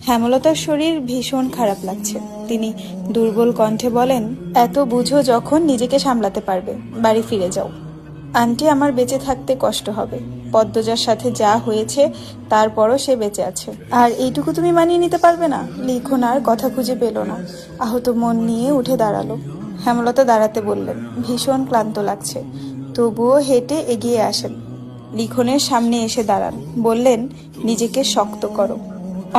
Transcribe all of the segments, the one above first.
হেমলতার শরীর ভীষণ খারাপ লাগছে। তিনি দুর্বল কণ্ঠে বলেন, এত বুঝো যখন নিজেকে সামলাতে পারবে, বাড়ি ফিরে যাও। আন্টি, আমার বেঁচে থাকতে কষ্ট হবে। পদ্মজার সাথে যা হয়েছে তারপরও সে বেঁচে আছে, আর এইটুকু তুমি মানিয়ে নিতে পারবে না? লিখন আর কথা খুঁজে পেল না, আহত মন নিয়ে উঠে দাঁড়ালো। হেমলতা দাঁড়াতে বললেন, ভীষণ ক্লান্ত লাগছে। তবুও হেঁটে এগিয়ে আসেন, লিখনের সামনে এসে দাঁড়ান, বললেন, নিজেকে শক্ত করো,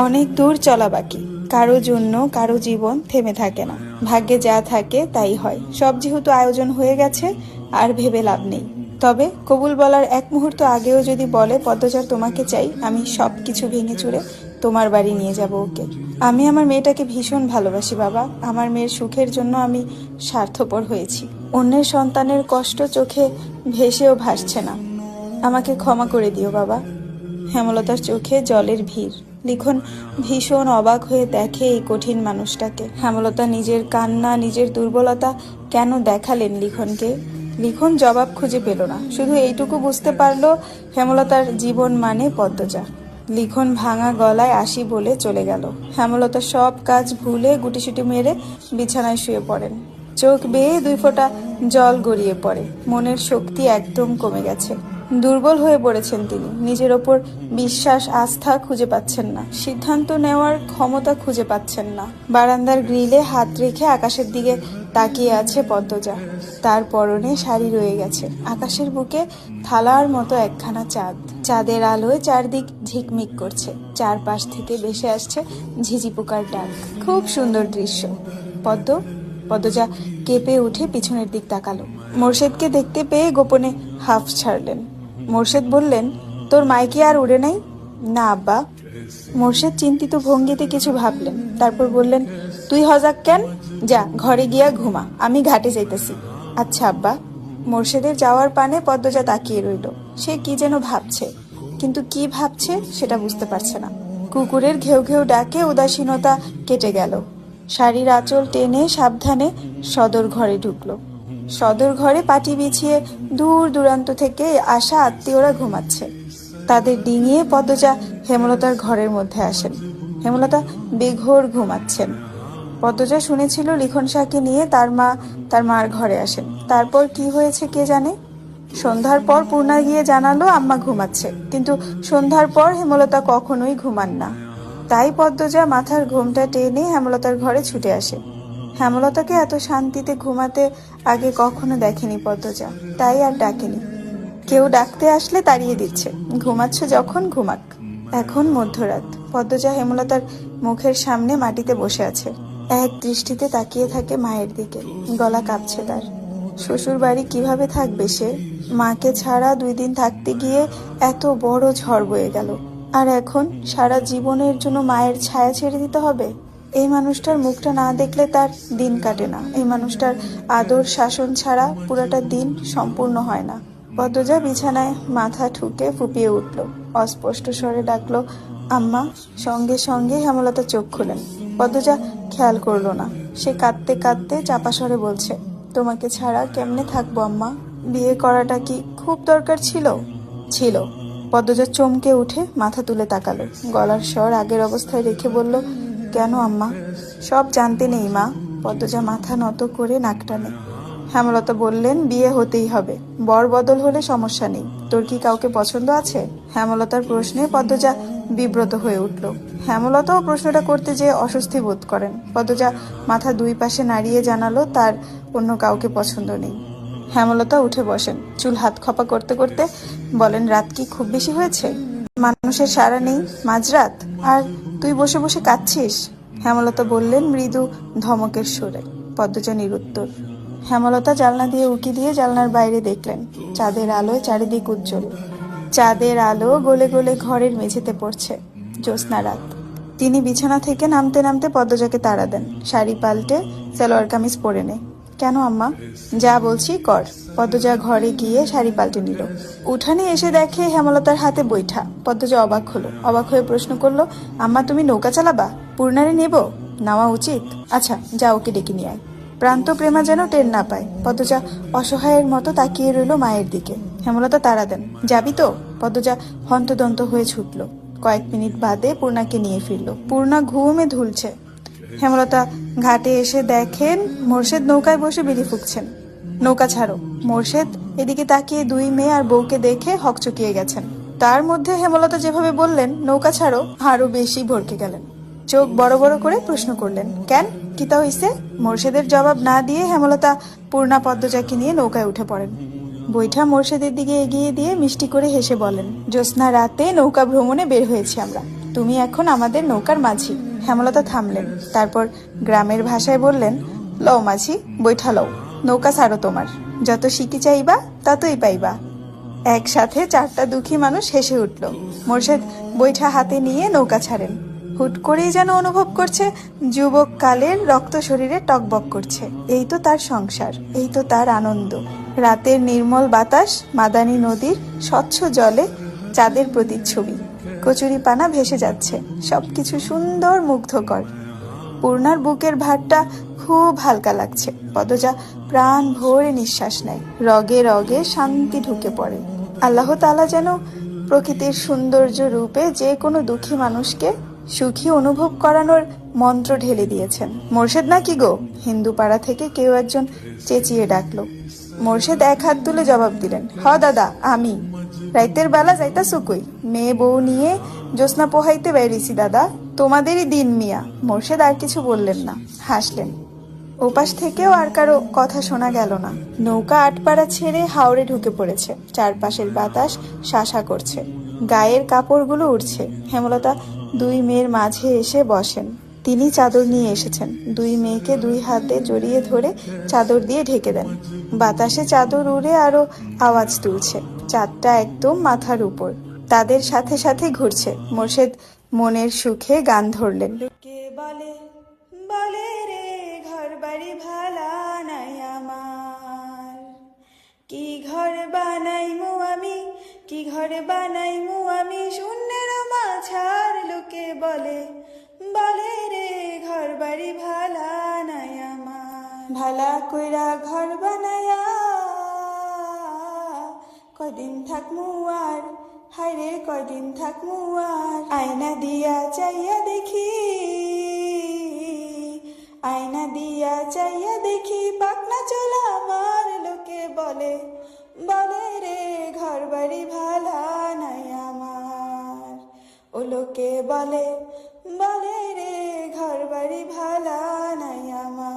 অনেক দূর চলা বাকি। কারো জন্য কারো জীবন থেমে থাকে না, ভাগ্যে যা থাকে তাই হয়। সব যেহেতু আয়োজন হয়ে গেছে, আর ভেবে লাভ নেই। তবে কবুল বলার এক মুহূর্ত আগেও যদি বলে, পদ্মজার তোমাকে চাই, আমি সব কিছু ভেঙে চুরে তোমার বাড়ি নিয়ে যাব ওকে। আমি আমার মেয়েটাকে ভীষণ ভালোবাসি বাবা। আমার মেয়ের সুখের জন্য আমি স্বার্থপর হয়েছি। অন্যের সন্তানের কষ্ট চোখে ভেসেও ভাসছে না। আমাকে ক্ষমা করে দিও বাবা। হেমলতার চোখে জলের ভিড়। লিখন ভীষণ অবাক হয়ে দেখে এই কঠিন মানুষটাকে। হেমলতা নিজের কান্না, নিজের দুর্বলতা কেন দেখালেন লিখনকে? লিখন জবাব খুঁজে পেল না, শুধু এইটুকু বুঝতে পারলো, হেমলতার জীবন মানে পদ্মজা। লিখন ভাঙা গলায় আসি বলে চলে গেল। হেমলতা সব কাজ ভুলে গুটিসুটি মেরে বিছানায় শুয়ে পড়েন। চোখ বেয়ে 2 ফোঁটা জল গড়িয়ে পড়ে। মনের শক্তি একদম কমে গেছে। দুর্বল হয়ে পড়েছেন তিনি। নিজের ওপর বিশ্বাস, আস্থা খুঁজে পাচ্ছেন না। সিদ্ধান্ত নেওয়ার ক্ষমতা খুঁজে পাচ্ছেন না। বারান্দার গ্রিলে হাত রেখে আকাশের দিকে তাকিয়ে আছে পদ্মজা। তার পরনে শাড়ি রয়ে গেছে। আকাশের বুকে থালার মতো একখানা চাঁদ। চাঁদের আলোয় চারদিক ঝিকমিক করছে। চারপাশ থেকে ভেসে আসছে ঝিঝি পোকার ডাক। খুব সুন্দর দৃশ্য। পদ্মজা কেঁপে উঠে পিছনের দিক তাকালো। মোর্শেদকে দেখতে পেয়ে গোপনে হাফ ছাড়লেন। মোর্শেদ বললেন, তোর মাইকে আর উড়ে নাই? না আব্বা। মোর্শেদ চিন্তিত ভঙ্গিতে কিছু ভাবলেন, তারপর বললেন, তুই হজাক কেন? যা ঘরে গিয়া ঘুমা, আমি ঘাটে যাইতেছি। আচ্ছা আব্বা। মোর্শেদের যাওয়ার পানে পদ্মজা তাকিয়ে রইল। সে কি যেন ভাবছে, কিন্তু কি ভাবছে সেটা বুঝতে পারছে না। কুকুরের ঘেউ ঘেউ ডাকে উদাসীনতা কেটে গেল। শাড়ির আঁচল টেনে সাবধানে সদর ঘরে ঢুকলো। সদর ঘরে পাটি বিছিয়ে দূর দূরান্ত থেকে আসা আত্মীয়রা ঘুমাচ্ছে। তাদের ডিঙিয়ে পদ্মজা হেমলতার ঘরের মধ্যে আসেন। হেমলতা বেঘোর ঘুমাচ্ছেন। পদ্মজা শুনেছিল লিখন শাহকে নিয়ে তার মার ঘরে আসেন। তারপর কি হয়েছে কে জানে। সন্ধ্যার পর পূর্ণা গিয়ে জানালো আম্মা ঘুমাচ্ছে, কিন্তু সন্ধ্যার পর হেমলতা কখনোই ঘুমান না। তাই পদ্মজা মাথার ঘোমটা টেনে হেমলতার ঘরে ছুটে আসে। হেমলতাকে এত শান্তিতে ঘুমাতে আগে কখনো দেখেনি পদ্মজা, তাই আর ডাকেনি। কেউ ডাকতে আসলে তাড়িয়ে দিচ্ছে, ঘুমাচ্ছে যখন ঘুমাক। এখন মধ্যরাত। পদ্মজা হেমলতার মুখের সামনে মাটিতে বসে আছে। এক দৃষ্টিতে তাকিয়ে থাকে মায়ের দিকে। গলা কাঁপছে তার। শ্বশুর বাড়ি কিভাবে থাকবে সে? মাকে ছাড়া 2 দিন থাকতে গিয়ে এত বড় ঝড় বয়ে গেল, আর এখন সারা জীবনের জন্য মায়ের ছায়া ছেড়ে দিতে হবে। এই মানুষটার মুখটা না দেখলে তার দিন কাটে না। এই মানুষটার আদর শাসন ছাড়া পুরাটা দিন সম্পূর্ণ হয় না। পদ্মজা বিছানায় মাথা ঠুকে ফুপিয়ে উঠল। অস্পষ্ট স্বরে ডাকলো, আম্মা। সঙ্গে সঙ্গে হেমলতা চোখ খুলেন। পদ্মজা খেয়াল করলো না। সে কাঁদতে কাঁদতে চাপা স্বরে বলছে, তোমাকে ছাড়া কেমনে থাকবো আম্মা? বিয়ে করাটা কি খুব দরকার ছিল? ছিল। পদ্মজা চমকে উঠে মাথা তুলে তাকালো। গলার স্বর আগের অবস্থায় রেখে বলল, কেন আম্মা? সব জানতে নেই মা। পদ্মজা মাথা নত করে নাক টানে। হেমলতা বললেন, বিয়ে হতেই হবে। বর বদল হলে সমস্যা নেই। তোর কি কাউকে পছন্দ আছে? হেমলতার প্রশ্নে পদ্মজা বিব্রত হয়ে উঠল। হেমলতাও প্রশ্নটা করতে যেয়ে অস্বস্তি বোধ করেন। পদ্মজা মাথা 2 পাশে নাড়িয়ে জানালো তার অন্য কাউকে পছন্দ নেই। হেমলতা উঠে বসেন, চুল হাত খপা করতে করতে বলেন, রাত কি খুব বেশি হয়েছে? মানুষের সাড়া নেই, মাঝরাত, আর তুই বসে বসে কাঁদছিস? হেমলতা বললেন মৃদু ধমকের সুরে। পদ্মজা নিরুত্তর। হেমলতা জানলা দিয়ে উঁকি দিয়ে জানলার বাইরে দেখলেন। চাঁদের আলোয় চারিদিক উজ্জ্বল। চাঁদের আলো গলে গলে ঘরের মেঝেতে পড়ছে। জ্যোৎস্না রাত। তিনি বিছানা থেকে নামতে নামতে পদ্মজাকে তাড়া দেন। শাড়ি পাল্টে সালোয়ার কামিজ পরে নে। কেন আম্মা? যা বলছি কর। পদ্মজা ঘরে গিয়ে শাড়ি পাল্টে নিল। উঠানে এসে দেখে হেমলতার হাতে বৈঠা। পদ্মজা অবাক হলো। অবাক হয়ে প্রশ্ন করলো, আম্মা তুমি নৌকা চালাবা? পূর্ণারে নেব? নেওয়া উচিত। আচ্ছা যা, ওকে ডেকে নিয়ে আয়। প্রান্ত প্রেমা যেন টের না পায়। পদ্মজা অসহায়ের মতো তাকিয়ে রইল মায়ের দিকে। হেমলতা তাড়া দেন, যাবি তো? পদ্মজা হন্তদন্ত হয়ে ছুটল। কয়েক মিনিট বাদে পূর্ণাকে নিয়ে ফিরল। পূর্ণা ঘুমে ধুলছে। হেমলতা ঘাটে এসে দেখেন মোর্শেদ নৌকায় বসে বিড়ি ফুঁকছেন। নৌকা ছাড়ো। মোর্শেদ এদিকে তাকিয়ে দুই মেয়ে আর বউকে দেখে হকচকিয়ে গেছেন। তার মধ্যে হেমলতা যেভাবে বললেন নৌকা ছাড়ো, আরো বেশি ভরকে গেলেন। চোখ বড় বড় করে প্রশ্ন করলেন, কেন, কিতা হইছে? মোর্শেদের জবাব না দিয়ে হেমলতা পূর্ণা পদ্মজাকে নিয়ে নৌকায় উঠে পড়েন। বৈঠা মোর্শেদের দিকে এগিয়ে দিয়ে মিষ্টি করে হেসে বলেন, জ্যোৎস্না রাতে নৌকা ভ্রমণে বের হয়েছি আমরা, তুমি এখন আমাদের নৌকার মাঝি। হেমলতা থামলেন, তারপর গ্রামের ভাষায় বললেন, লও মাঝি, বৈঠা লও, নৌকা ছাড়ো তোমার, যত শিকি চাইবা ততই পাইবা। একসাথে চারটা দুঃখী মানুষ হেসে উঠল। মোর্শেদ বৈঠা হাতে নিয়ে নৌকা ছাড়েন। হুট করেই যেন অনুভব করছে যুবক কালের রক্ত শরীরে টকবক করছে। এই তো তার সংসার, এই তো তার আনন্দ। রাতের নির্মল বাতাস, মাদানী নদীর স্বচ্ছ জলে চাঁদের প্রতিচ্ছবি, কচুরি পানা ভেসে যাচ্ছে, সবকিছু সুন্দর, মুগ্ধকর। পূর্ণার বুকের ভারটা খুব হালকা লাগছে। পদজা প্রাণ ভরে নিঃশ্বাস নেয়। রগে রগে শান্তি ঢুকে পড়ে। আল্লাহ তাআলা যেন প্রকৃতির সৌন্দর্য রূপে যে কোনো দুঃখী মানুষকে সুখী অনুভব করানোর মন্ত্র ঢেলে দিয়েছেন। মোর্শেদ নাকি গো? হিন্দু পাড়া থেকে কেউ একজন চেঁচিয়ে ডাকলো। মোর্শেদ এক হাত তুলে জবাব দিলেন, হ দাদা, আমি। রাইতের বেলা যাইতাছো কই? মেয়ে বউ নিয়ে জ্যোৎস্না পোহাইতে বেরিয়েছি দাদা, তোমাদেরই দিন মিয়া। মোর্শেদ আর কিছু বললেন না, হাসলেন। ওপাশ থেকেও আর কারো কথা শোনা গেল না। নৌকা আটপাড়া ছেড়ে হাওরে ঢুকে পড়েছে। চারপাশের বাতাস শাসা করছে, গায়ের কাপড়গুলো উড়ছে। হেমলতা দুই মেয়ের মাঝে এসে বসেন। তিনি চাদর নিয়ে এসেছেন। দুই মেয়েকে দুই হাতে জড়িয়ে ধরে চাদর দিয়ে ঢেকে দেন। বাতাসে চাদর উড়ে আরো আওয়াজ তুলছে। চাঁদটা একদম মাথার উপর, তাদের সাথে সাথে ঘুরছে। মোর্শেদ মনের সুখে গান ধরলেন, লোকে বলে বলে রে ঘর বাড়ি ভালা নাই আমার, কি ঘর বানাইমু আমি, কি ঘর বানাইমু আমি শূন্যের মাঝার। লোকে বলে বলে রে ঘর বাড়ি ভালা নাই আমার, ভালা কইরা ঘর বানায়া কদিন থাকমু আর, হায়রে কদিন থাকমু আর। আয়না দিয়া চাইয়া দেখি, আয়না দিয়া চাইয়া দেখি পাকনা চলা আমার। লোকে বলে বলে রে ঘর বাড়ি ভালা নাই আমার, ও লোকে বলে বলে রে ঘর বাড়ি ভালা নাই আমার।